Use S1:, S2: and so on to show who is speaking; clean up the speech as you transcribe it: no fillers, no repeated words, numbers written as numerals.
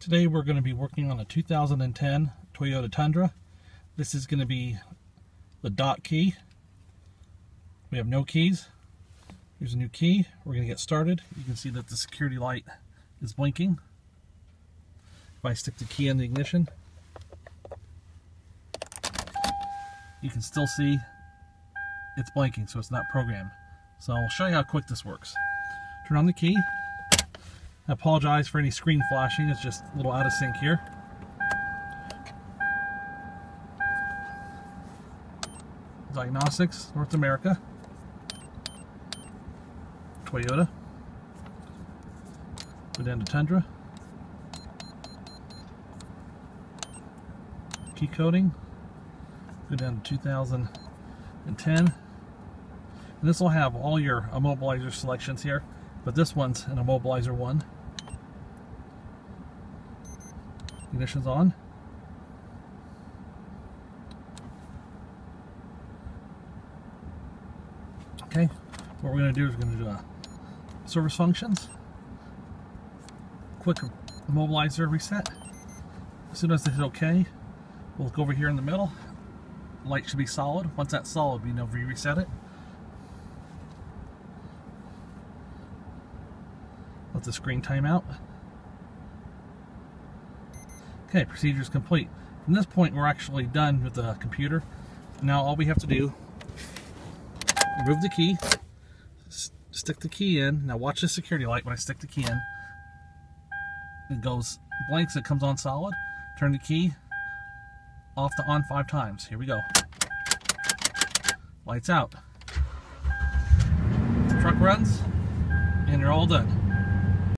S1: Today we're going to be working on a 2010 Toyota Tundra. This is going to be the dot key. We have no keys. Here's a new key. We're going to get started. You can see that the security light is blinking. If I stick the key in the ignition, you can still see it's blinking, so it's not programmed. So I'll show you how quick this works. Turn on the key. I apologize for any screen flashing, it's just a little out of sync here. Diagnostics, North America. Toyota. Go down to Tundra. Key coding. Go down to 2010. And this will have all your immobilizer selections here, but this one's an immobilizer 1. Ignition's on. Okay, what we're going to do is we're going to do service functions, quick immobilizer reset. As soon as they hit OK, we'll look over here in the middle. Light should be solid. Once that's solid, we know we reset it. Let the screen time out. Okay, procedure is complete. From this point, we're actually done with the computer. Now all we have to do, remove the key, stick the key in. Now watch the security light when I stick the key in. It goes blinks, it comes on solid. Turn the key off to on 5 times. Here we go. Lights out. Truck runs, and you're all done.